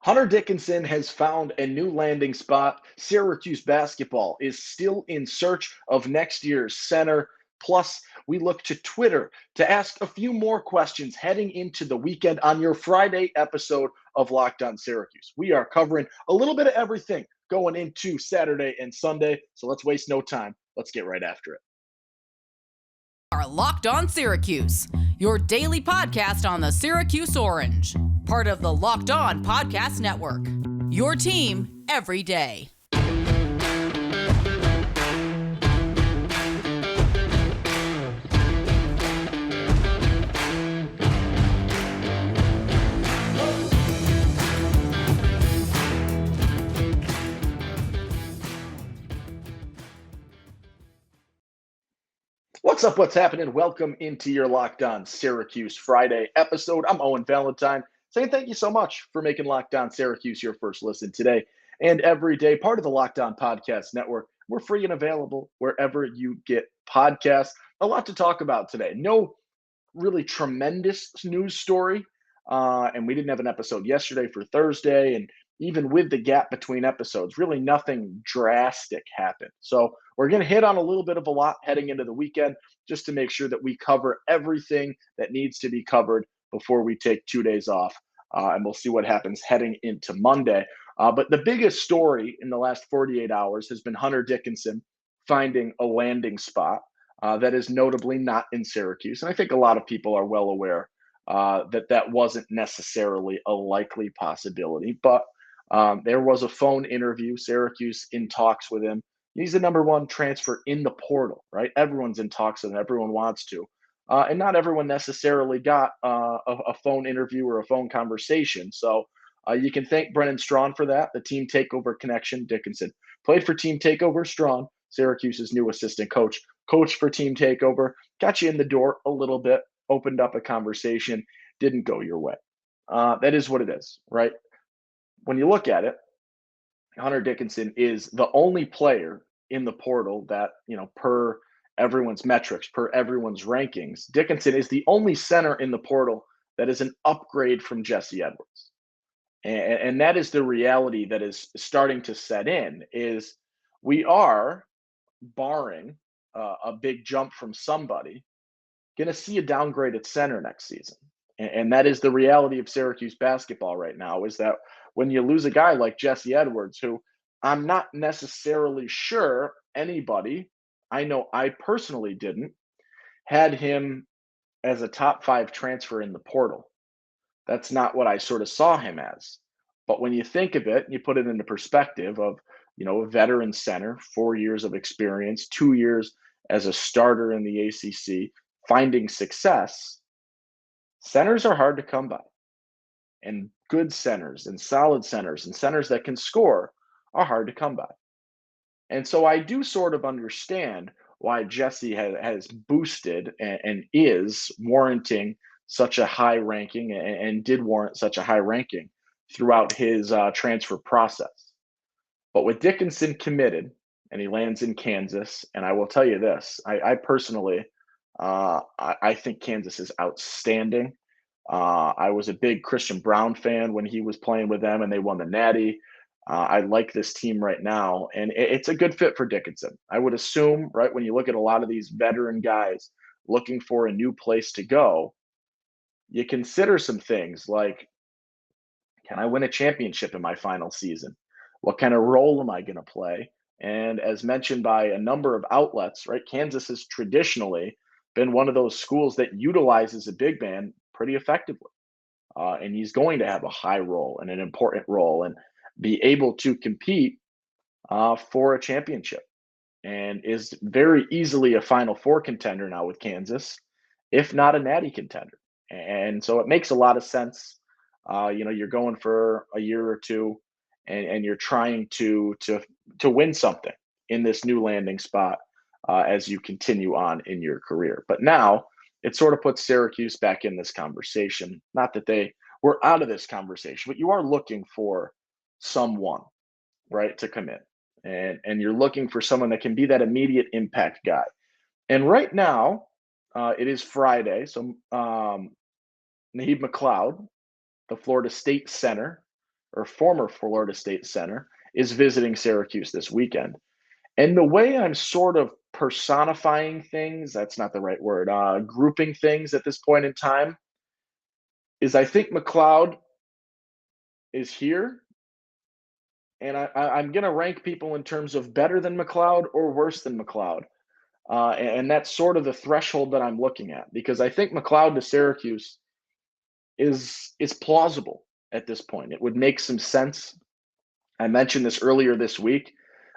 Hunter Dickinson has found a new landing spot. Syracuse basketball is still in search of next year's center. Plus, we look to Twitter to ask a few more questions heading into the weekend on your Friday episode of Locked On Syracuse. We are covering a little bit of everything going into Saturday and Sunday, so let's waste no time. Let's get right after it. Are Locked On Syracuse, your daily podcast on the Syracuse Orange, part of the Locked On Podcast Network. Your team every day. What's up? What's happening? Welcome into your Locked On Syracuse Friday episode. I'm Owen Valentine, saying thank you so much for making Locked On Syracuse your first listen today and every day, part of the Locked On Podcast Network. We're free and available wherever you get podcasts. A lot to talk about today. No really tremendous news story, and we didn't have an episode yesterday for Thursday, and even with the gap between episodes, really nothing drastic happened. So we're going to hit on a little bit of a lot heading into the weekend just to make sure that we cover everything that needs to be covered before we take 2 days off. And we'll see what happens heading into Monday. But the biggest story in the last 48 hours has been Hunter Dickinson finding a landing spot that is notably not in Syracuse. And I think a lot of people are well aware that wasn't necessarily a likely possibility. But there was a phone interview, Syracuse in talks with him. He's the number one transfer in the portal, right? Everyone's in talks with him. Everyone wants to. And not everyone necessarily got a phone interview or a phone conversation. So you can thank Brennan Strawn for that, the Team Takeover connection. Dickinson played for Team Takeover. Strawn, Syracuse's new assistant coach, coached for Team Takeover, got you in the door a little bit, opened up a conversation, didn't go your way. That is what it is, right? When you look at it, Hunter Dickinson is the only player in the portal that, per everyone's metrics, per everyone's rankings, Dickinson is the only center in the portal that is an upgrade from Jesse Edwards. And that is the reality that is starting to set in, is we are, barring a big jump from somebody, going to see a downgraded center next season. And that is the reality of Syracuse basketball right now, is that when you lose a guy like Jesse Edwards, who I'm not necessarily sure anybody, I know I personally didn't, had him as a top 5 transfer in the portal. That's not what I sort of saw him as. But when you think of it, you put it into perspective of, a veteran center, 4 years of experience, 2 years as a starter in the ACC, finding success. Centers are hard to come by, and good centers and solid centers and centers that can score are hard to come by. And so I do sort of understand why Jesse has boosted and is warranting such a high ranking and did warrant such a high ranking throughout his transfer process. But with Dickinson committed and he lands in Kansas, and I will tell you this, I personally, I think Kansas is outstanding. I was a big Christian Brown fan when he was playing with them and they won the Natty. I like this team right now, and it's a good fit for Dickinson. I would assume, right, when you look at a lot of these veteran guys looking for a new place to go, you consider some things like, can I win a championship in my final season? What kind of role am I going to play? And as mentioned by a number of outlets, right, Kansas has traditionally been one of those schools that utilizes a big man pretty effectively. And he's going to have a high role and an important role and be able to compete for a championship, and is very easily a Final Four contender now with Kansas, if not a Natty contender. And so it makes a lot of sense. You're going for a year or two, and you're trying to win something in this new landing spot as you continue on in your career. But now it sort of puts Syracuse back in this conversation. Not that they were out of this conversation, but you are looking for someone, right, to come in. And you're looking for someone that can be that immediate impact guy. And right now, it is Friday. So Naheed McLeod, the Florida State center, or former Florida State center, is visiting Syracuse this weekend. And the way I'm sort of personifying things, that's not the right word, grouping things at this point in time, is I think McLeod is here. And I'm going to rank people in terms of better than McLeod or worse than McLeod. And that's sort of the threshold that I'm looking at, because I think McLeod to Syracuse is plausible at this point. It would make some sense. I mentioned this earlier this week.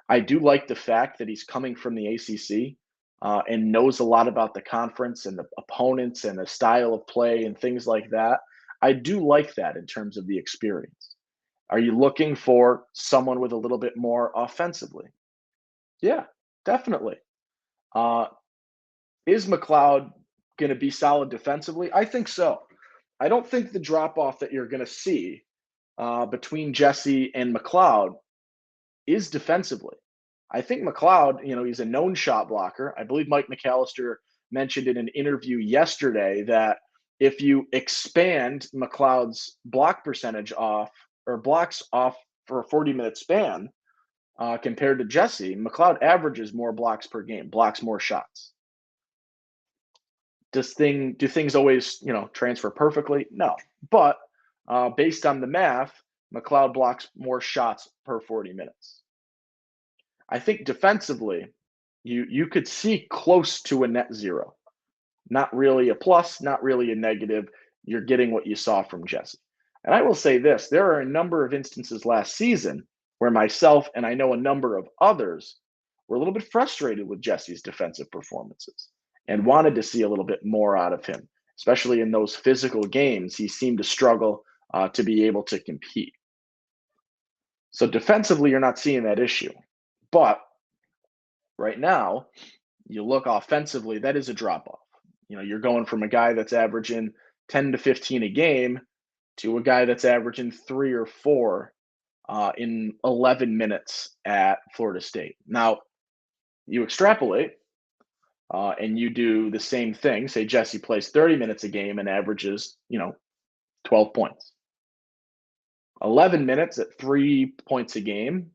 I do like the fact that he's coming from the ACC and knows a lot about the conference and the opponents and the style of play and things like that. I do like that in terms of the experience. Are you looking for someone with a little bit more offensively? Yeah, definitely. Is McLeod going to be solid defensively? I think so. I don't think the drop off that you're going to see between Jesse and McLeod is defensively. I think McLeod, he's a known shot blocker. I believe Mike McAllister mentioned in an interview yesterday that if you expand McLeod's block percentage off or blocks off for a 40-minute span compared to Jesse, McLeod averages more blocks per game, blocks more shots. Do things always, transfer perfectly? No. But based on the math, McLeod blocks more shots per 40 minutes. I think defensively, you could see close to a net zero. Not really a plus, not really a negative. You're getting what you saw from Jesse. And I will say this, there are a number of instances last season where myself and I know a number of others were a little bit frustrated with Jesse's defensive performances and wanted to see a little bit more out of him, especially in those physical games. He seemed to struggle to be able to compete. So defensively, you're not seeing that issue. But right now, you look offensively, that is a drop-off. You're going from a guy that's averaging 10 to 15 a game to a guy that's averaging 3 or 4 in 11 minutes at Florida State. Now, you extrapolate and you do the same thing. Say Jesse plays 30 minutes a game and averages, 12 points. 11 minutes at 3 points a game.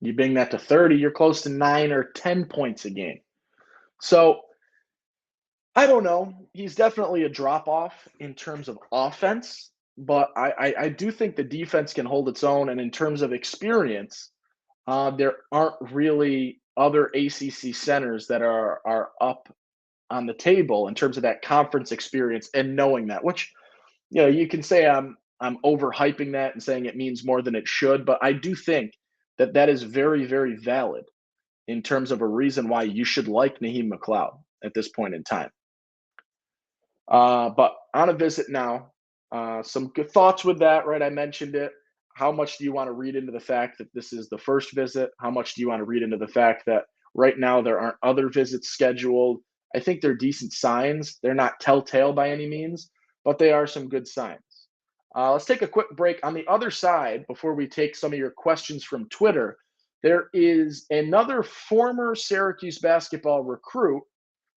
You bring that to 30, you're close to 9 or 10 points a game. So I don't know. He's definitely a drop-off in terms of offense, but I do think the defense can hold its own. And in terms of experience, there aren't really other ACC centers that are up on the table in terms of that conference experience and knowing that, which, you can say I'm overhyping that and saying it means more than it should, but I do think that is very, very valid in terms of a reason why you should like Naheem McLeod at this point in time. But on a visit now, some good thoughts with that, right? I mentioned it. How much do you want to read into the fact that this is the first visit? How much do you want to read into the fact that right now there aren't other visits scheduled? I think they're decent signs. They're not telltale by any means, but they are some good signs. Let's take a quick break. On the other side, before we take some of your questions from Twitter, there is another former Syracuse basketball recruit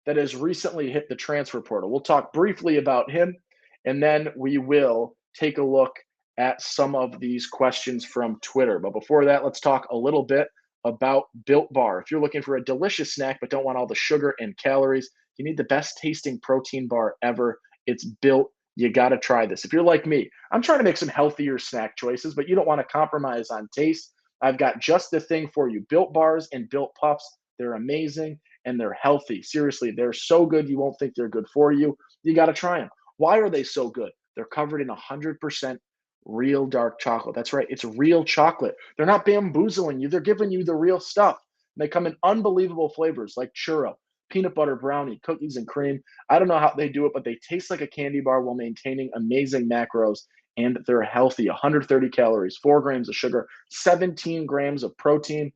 that has recently hit the transfer portal. We'll talk briefly about him, and then we will take a look at some of these questions from Twitter. But before that, let's talk a little bit about Built Bar. If you're looking for a delicious snack but don't want all the sugar and calories, you need the best tasting protein bar ever. It's Built. You got to try this. If you're like me, I'm trying to make some healthier snack choices, but you don't want to compromise on taste. I've got just the thing for you. Built Bars and Built Puffs. They're amazing and they're healthy. Seriously, they're so good you won't think they're good for you. You got to try them. Why are they so good? They're covered in 100% real dark chocolate. That's right. It's real chocolate. They're not bamboozling you. They're giving you the real stuff. And they come in unbelievable flavors like churro, peanut butter brownie, cookies and cream. I don't know how they do it, but they taste like a candy bar while maintaining amazing macros, and they're healthy. 130 calories, 4 grams of sugar, 17 grams of protein.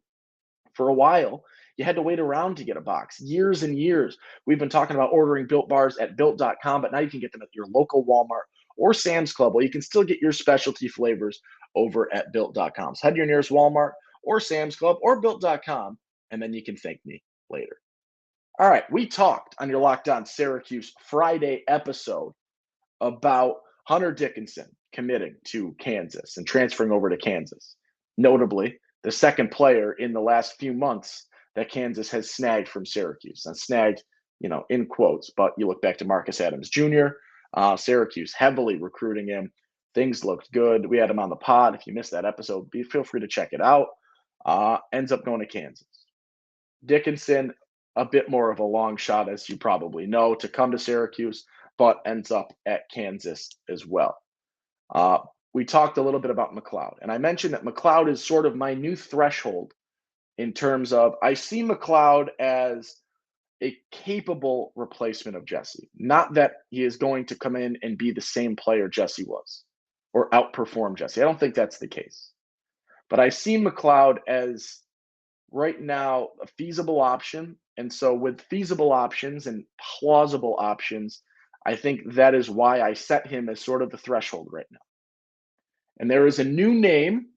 For a while, you had to wait around to get a box. Years and years. We've been talking about ordering Built Bars at Built.com, but now you can get them at your local Walmart or Sam's Club. Well, you can still get your specialty flavors over at Built.com. So head to your nearest Walmart or Sam's Club or Built.com, and then you can thank me later. All right, we talked on your Locked On Syracuse Friday episode about Hunter Dickinson committing to Kansas and transferring over to Kansas. Notably, the second player in the last few months that Kansas has snagged from Syracuse. And snagged, in quotes, but you look back to Marcus Adams Jr., Syracuse heavily recruiting him. Things looked good. We had him on the pod. If you missed that episode, feel free to check it out. Ends up going to Kansas. Dickinson, a bit more of a long shot, as you probably know, to come to Syracuse, but ends up at Kansas as well. We talked a little bit about McLeod, and I mentioned that McLeod is sort of my new threshold in terms of I see McLeod as a capable replacement of Jesse. Not that he is going to come in and be the same player Jesse was or outperform Jesse. I don't think that's the case. But I see McLeod as right now a feasible option. And so with feasible options and plausible options, I think that is why I set him as sort of the threshold right now. And there is a new name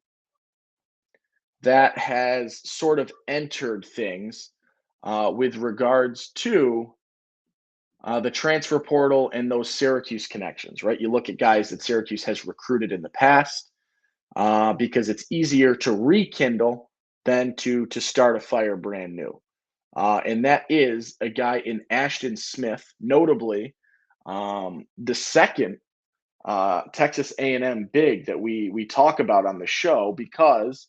that has sort of entered things with regards to the transfer portal and those Syracuse connections, right? You look at guys that Syracuse has recruited in the past because it's easier to rekindle than to start a fire brand new. And that is a guy in Ashton Smith, notably the second Texas A&M big that we talk about on the show because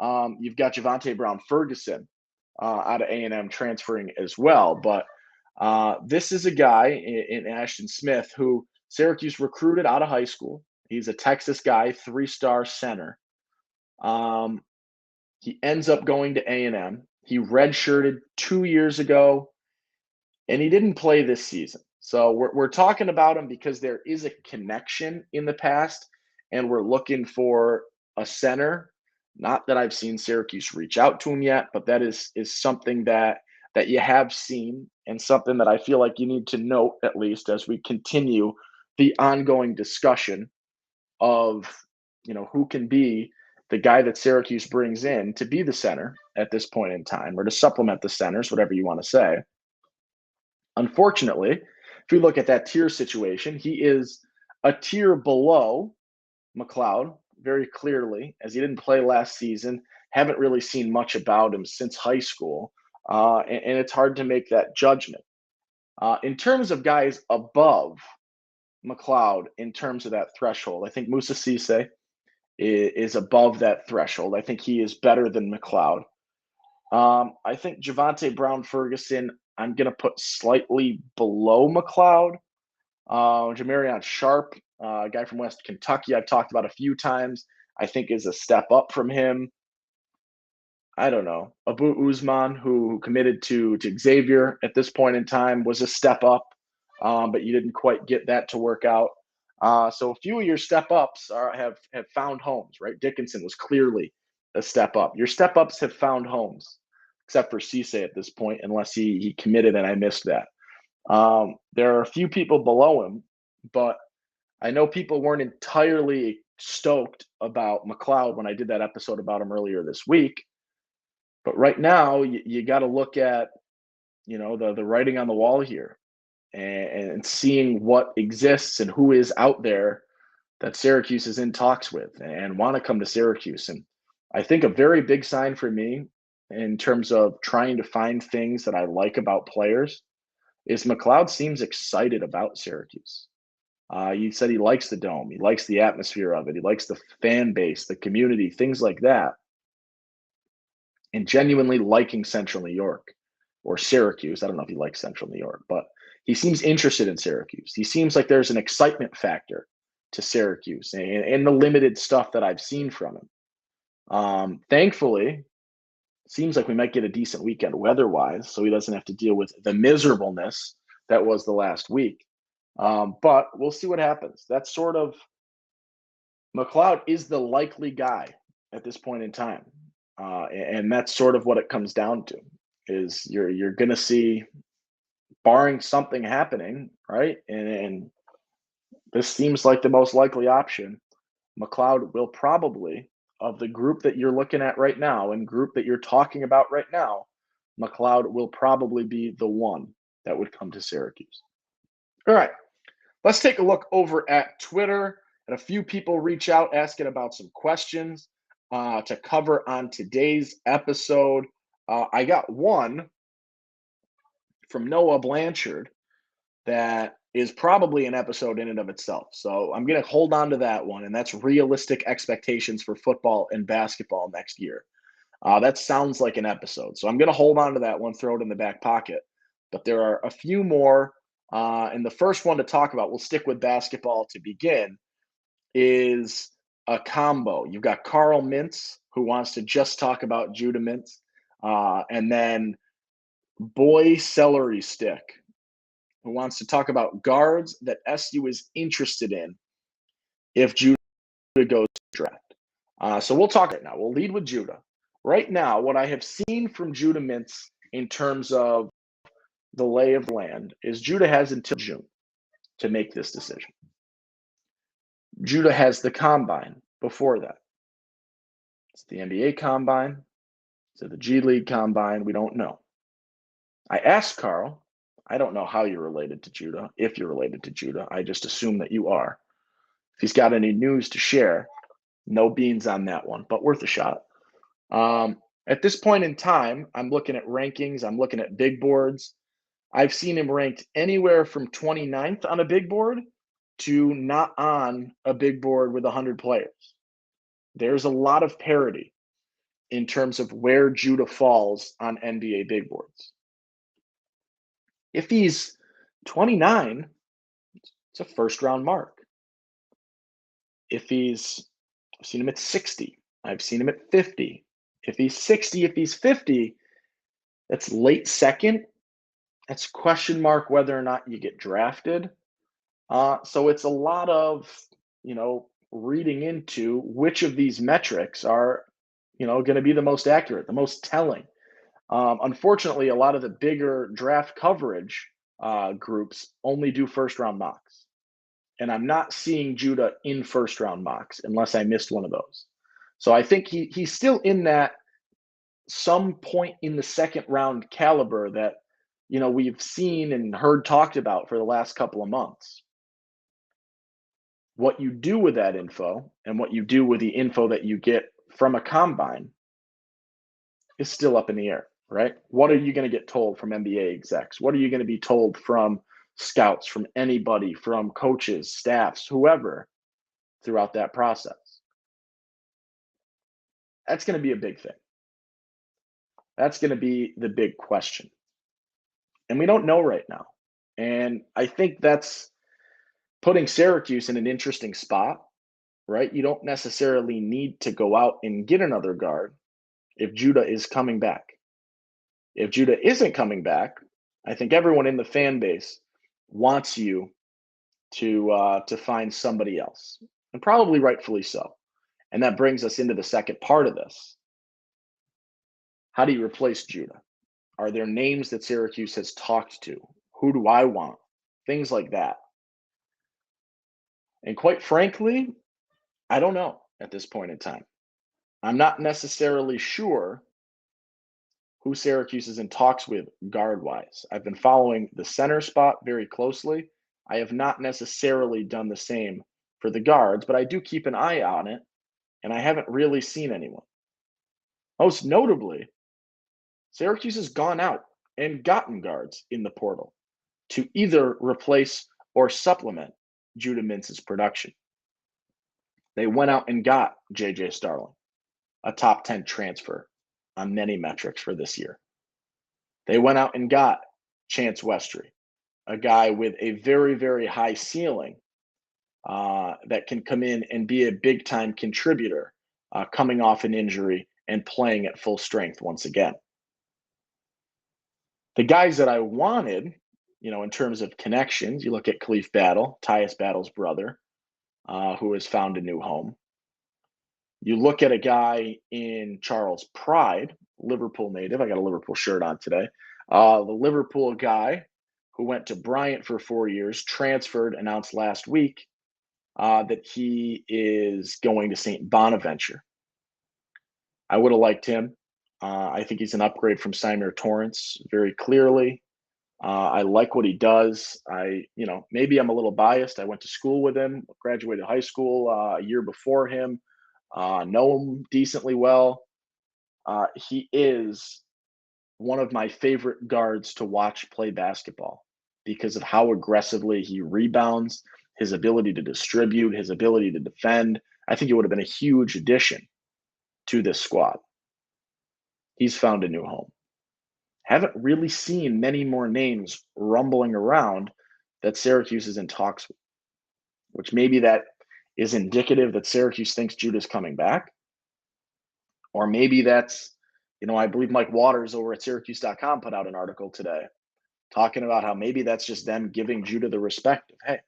you've got Javonte Brown-Ferguson out of A&M transferring as well. But this is a guy in Ashton Smith who Syracuse recruited out of high school. He's a Texas guy, 3-star center. He ends up going to A&M. He redshirted 2 years ago, and he didn't play this season. So we're talking about him because there is a connection in the past, and we're looking for a center. Not that I've seen Syracuse reach out to him yet, but that is something that you have seen and something that I feel like you need to note at least as we continue the ongoing discussion of, who can be the guy that Syracuse brings in to be the center at this point in time or to supplement the centers, whatever you want to say. Unfortunately, if we look at that tier situation, he is a tier below McLeod very clearly, as he didn't play last season. Haven't really seen much about him since high school, and it's hard to make that judgment. In terms of guys above McLeod, in terms of that threshold, I think Musa Cisse is above that threshold. I think he is better than McLeod. I think Javonte Brown-Ferguson, I'm going to put slightly below McLeod. Jamarion Sharp, a guy from West Kentucky, I've talked about a few times, I think is a step up from him. I don't know. Abu Usman, who committed to Xavier at this point in time, was a step up, but you didn't quite get that to work out. So a few of your step ups have found homes, right? Dickinson was clearly a step up. Your step ups have found homes, except for Cisse at this point, unless he committed and I missed that. There are a few people below him, but I know people weren't entirely stoked about McLeod when I did that episode about him earlier this week. But right now, you got to look at, the writing on the wall here and seeing what exists and who is out there that Syracuse is in talks with and want to come to Syracuse. And I think a very big sign for me in terms of trying to find things that I like about players is McLeod seems excited about Syracuse. He said he likes the dome. He likes the atmosphere of it. He likes the fan base, the community, things like that. And genuinely liking Central New York or Syracuse. I don't know if he likes Central New York, but he seems interested in Syracuse. He seems like there's an excitement factor to Syracuse and the limited stuff that I've seen from him. Thankfully, seems like we might get a decent weekend weather-wise, so he doesn't have to deal with the miserableness that was the last week. But we'll see what happens. That's sort of McLeod is the likely guy at this point in time. And that's sort of what it comes down to is you're going to see, barring something happening, right? And this seems like the most likely option. McLeod will probably, of the group that you're looking at right now and group that you're talking about right now, McLeod will probably be the one that would come to Syracuse. All right, let's take a look over at Twitter. Had a few people reach out asking about some questions to cover on today's episode. I got one from Noah Blanchard that is probably an episode in and of itself. So I'm going to hold on to that one, and that's realistic expectations for football and basketball next year. That sounds like an episode. So I'm going to hold on to that one, throw it in the back pocket. But there are a few more. And the first one to talk about, we'll stick with basketball to begin, is a combo. You've got Carl Mintz, who wants to just talk about Judah Mintz, and then Boy Celery Stick, who wants to talk about guards that SU is interested in if Judah goes to draft. So we'll talk right now. We'll lead with Judah. Right now, what I have seen from Judah Mintz in terms of the lay of the land is Judah has until June to make this decision. Judah has the combine before that. It's the NBA combine. Is it the G League combine? We don't know. I asked Carl, I don't know how you're related to Judah, if you're related to Judah. I just assume that you are. If he's got any news to share, no beans on that one, but worth a shot. At this point in time, I'm looking at rankings. I'm looking at big boards. I've seen him ranked anywhere from 29th on a big board to not on a big board with 100 players. There's a lot of parity in terms of where Judah falls on NBA big boards. If he's 29, it's a first round mark. I've seen him at 60. I've seen him at 50. If he's 60, if he's 50, that's late second. That's question mark whether or not you get drafted. So it's a lot of, reading into which of these metrics are, going to be the most accurate, the most telling. Unfortunately, a lot of the bigger draft coverage groups only do first round mocks. And I'm not seeing Judah in first round mocks unless I missed one of those. So I think he's still in that some point in the second round caliber that, we've seen and heard talked about for the last couple of months. What you do with that info and what you do with the info that you get from a combine is still up in the air, right? What are you going to get told from NBA execs? What are you going to be told from scouts, from anybody, from coaches, staffs, whoever throughout that process? That's going to be a big thing. That's going to be the big question. And we don't know right now. And I think that's putting Syracuse in an interesting spot, right? You don't necessarily need to go out and get another guard if Judah is coming back. If Judah isn't coming back, I think everyone in the fan base wants you to find somebody else, and probably rightfully so. And that brings us into the second part of this. How do you replace Judah? Are there names that Syracuse has talked to? Who do I want? Things like that. And quite frankly, I don't know at this point in time. I'm not necessarily sure who Syracuse is in talks with guard-wise. I've been following the center spot very closely. I have not necessarily done the same for the guards, but I do keep an eye on it, and I haven't really seen anyone. Most notably, Syracuse has gone out and gotten guards in the portal to either replace or supplement Judah Mintz's production. They went out and got J.J. Starling, a top 10 transfer on many metrics for this year. They went out and got Chance Westry, a guy with a very, very high ceiling that can come in and be a big-time contributor coming off an injury and playing at full strength once again. The guys that I wanted, in terms of connections, you look at Khalif Battle, Tyus Battle's brother, who has found a new home. You look at a guy in Charles Pride, Liverpool native. I got a Liverpool shirt on today. The Liverpool guy who went to Bryant for 4 years, transferred, announced last week that he is going to St. Bonaventure. I would have liked him. I think he's an upgrade from Symir Torrance, very clearly. I like what he does. Maybe I'm a little biased. I went to school with him, graduated high school a year before him, know him decently well. He is one of my favorite guards to watch play basketball because of how aggressively he rebounds, his ability to distribute, his ability to defend. I think it would have been a huge addition to this squad. He's found a new home. Haven't really seen many more names rumbling around that Syracuse is in talks with, which maybe that is indicative that Syracuse thinks Judah's coming back. Or maybe that's, I believe Mike Waters over at Syracuse.com put out an article today talking about how maybe that's just them giving Judah the respect of, hey,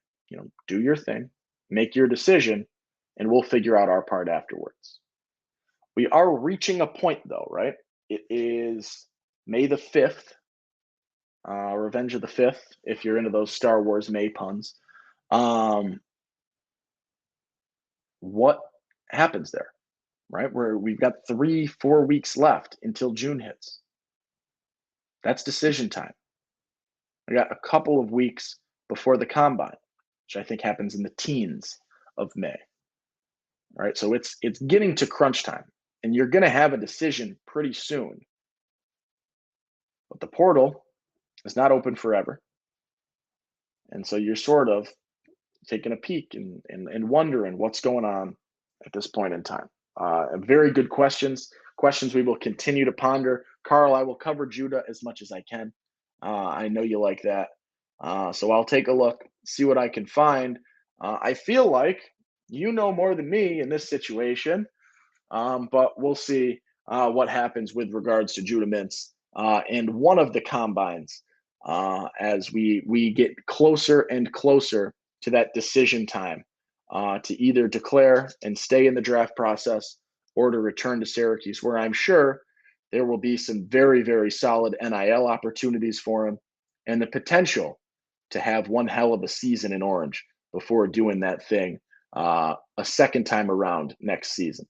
do your thing, make your decision, and we'll figure out our part afterwards. We are reaching a point, though, right? It is May the 5th, Revenge of the 5th, if you're into those Star Wars May puns. What happens there, right? Where we've got 3-4 weeks left until June hits. That's decision time. We got a couple of weeks before the combine, which I think happens in the teens of May. All right, so it's getting to crunch time, and you're going to have a decision pretty soon. But the portal is not open forever. And so you're sort of taking a peek and wondering what's going on at this point in time. Very good questions we will continue to ponder. Carl, I will cover Judah as much as I can. I know you like that. So I'll take a look, see what I can find. I feel like you know more than me in this situation, but we'll see what happens with regards to Judah Mintz and one of the combines as we get closer and closer to that decision time to either declare and stay in the draft process or to return to Syracuse, where I'm sure there will be some very, very solid NIL opportunities for him and the potential to have one hell of a season in Orange before doing that thing a second time around next season.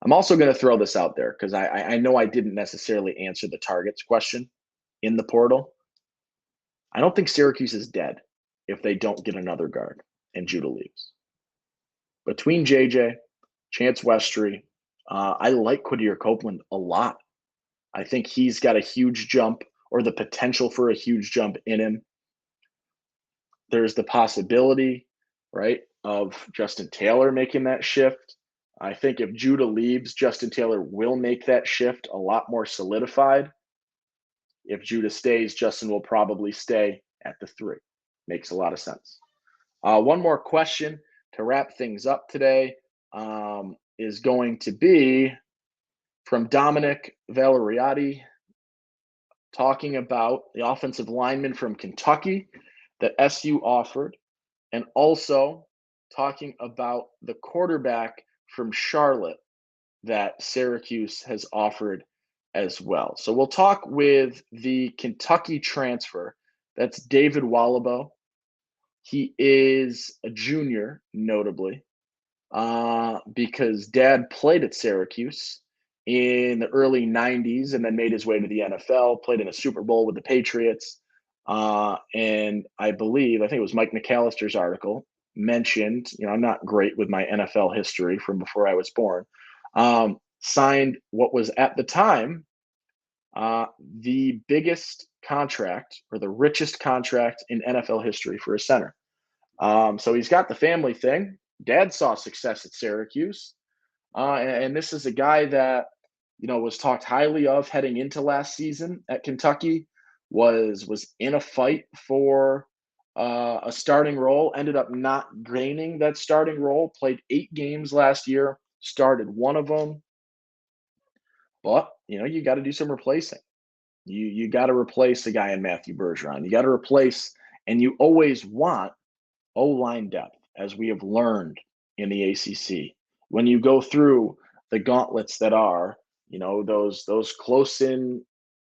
I'm also going to throw this out there because I know I didn't necessarily answer the targets question in the portal. I don't think Syracuse is dead if they don't get another guard and Judah leaves. Between JJ, Chance Westry, I like Quadir Copeland a lot. I think he's got a huge jump or the potential for a huge jump in him. There's the possibility, right, of Justin Taylor making that shift. I think if Judah leaves, Justin Taylor will make that shift a lot more solidified. If Judah stays, Justin will probably stay at the 3. Makes a lot of sense. One more question to wrap things up today is going to be from Dominic Valeriati, talking about the offensive lineman from Kentucky that SU offered, and also talking about the quarterback from Charlotte that Syracuse has offered as well. So we'll talk with the Kentucky transfer. That's David Wallabo. He is a junior, notably, because dad played at Syracuse in the early 90s and then made his way to the NFL, played in a Super Bowl with the Patriots. And I think it was Mike McAllister's article mentioned, I'm not great with my NFL history from before I was born, signed what was at the time the biggest contract or the richest contract in NFL history for a center. So he's got the family thing. Dad saw success at Syracuse. And this is a guy that, was talked highly of heading into last season at Kentucky, was in a fight for a starting role, ended up not gaining that starting role, played 8 games last year, started one of them. But, you got to do some replacing. You got to replace a guy in Matthew Bergeron. You got to replace, and you always want O-line depth, as we have learned in the ACC. When you go through the gauntlets that are, those close in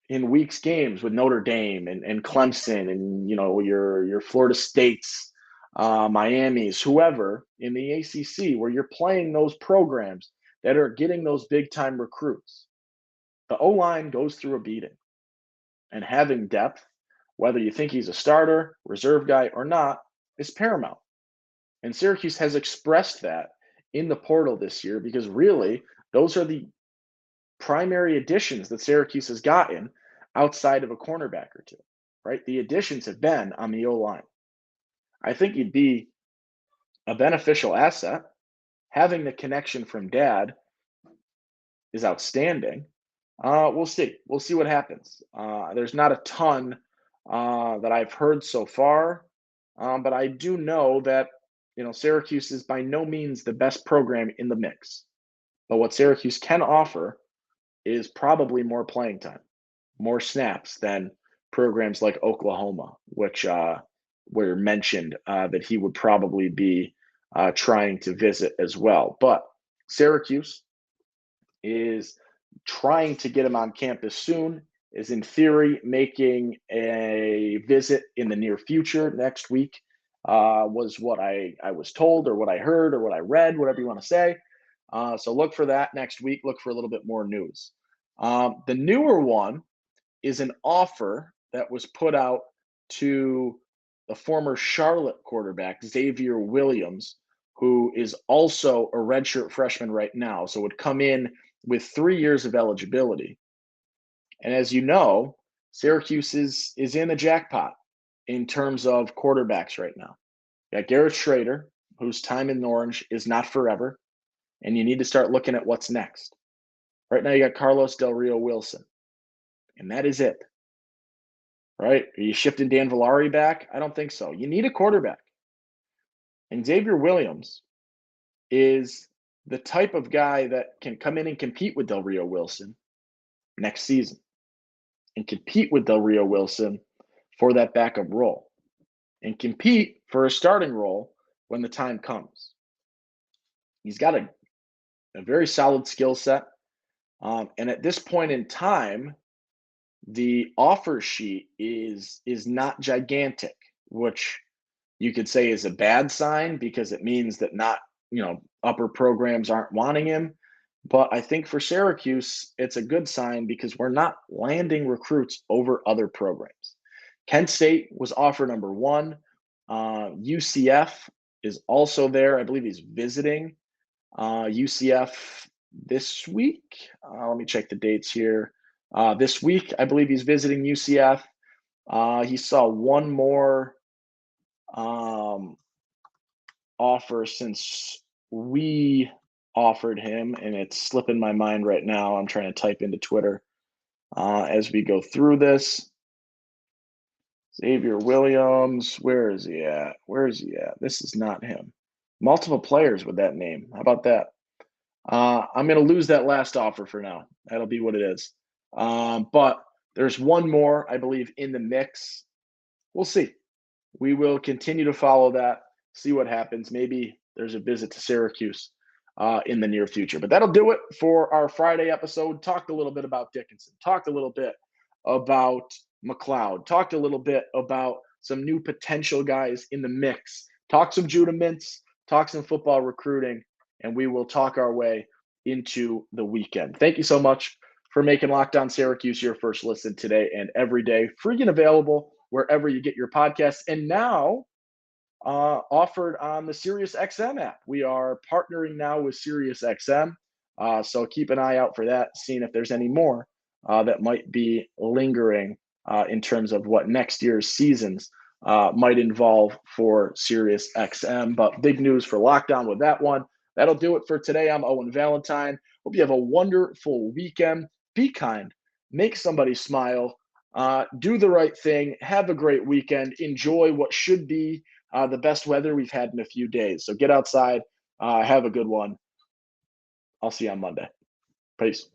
weeks games with Notre Dame and Clemson and, your Florida States, Miami's, whoever in the ACC, where you're playing those programs that are getting those big-time recruits, the O-line goes through a beating. And having depth, whether you think he's a starter, reserve guy, or not, is paramount. And Syracuse has expressed that in the portal this year because really, those are the primary additions that Syracuse has gotten outside of a cornerback or two, right? The additions have been on the O-line. I think he'd be a beneficial asset. Having the connection from dad is outstanding. We'll see. We'll see what happens. There's not a ton that I've heard so far, but I do know that Syracuse is by no means the best program in the mix. But what Syracuse can offer is probably more playing time, more snaps than programs like Oklahoma, which were mentioned that he would probably be trying to visit as well. But Syracuse is trying to get him on campus soon, is in theory making a visit in the near future next week, was what I was told or what I heard or what I read, whatever you want to say. So look for that next week. Look for a little bit more news. The newer one is an offer that was put out to the former Charlotte quarterback, Xavier Williams, who is also a redshirt freshman right now. So would come in with 3 years of eligibility. And as you know, Syracuse is in the jackpot in terms of quarterbacks right now. You got Garrett Schrader, whose time in Orange is not forever, and you need to start looking at what's next. Right now, you got Carlos Del Rio Wilson, and that is it. Right? Are you shifting Dan Villari back? I don't think so. You need a quarterback. And Xavier Williams is the type of guy that can come in and compete with Del Rio Wilson next season and compete with Del Rio Wilson for that backup role and compete for a starting role when the time comes. He's got a very solid skill set. And at this point in time, the offer sheet is not gigantic, which you could say is a bad sign because it means that not, upper programs aren't wanting him. But I think for Syracuse, it's a good sign because we're not landing recruits over other programs. Kent State was offer number one. UCF is also there. I believe he's visiting UCF this week. Let me check the dates here. This week, I believe he's visiting UCF. He saw one more offer since we offered him, and it's slipping my mind right now. I'm trying to type into Twitter as we go through this. Xavier Williams, where is he at? This is not him. Multiple players with that name. How about that? I'm going to lose that last offer for now. That'll be what it is. But there's one more, I believe, in the mix. We'll see. We will continue to follow that, see what happens. Maybe there's a visit to Syracuse in the near future. But that'll do it for our Friday episode. Talked a little bit about Dickinson. Talked a little bit about McLeod. Talked a little bit about some new potential guys in the mix. Talked some Judah Mintz. Talked some football recruiting. And we will talk our way into the weekend. Thank you so much for making Locked On Syracuse your first listen today and every day. Free and available wherever you get your podcasts. And now offered on the SiriusXM app. We are partnering now with SiriusXM. So keep an eye out for that, seeing if there's any more that might be lingering in terms of what next year's seasons might involve for SiriusXM. But big news for Locked On with that one. That'll do it for today. I'm Owen Valentine. Hope you have a wonderful weekend. Be kind. Make somebody smile. Do the right thing. Have a great weekend. Enjoy what should be the best weather we've had in a few days. So get outside. Have a good one. I'll see you on Monday. Peace.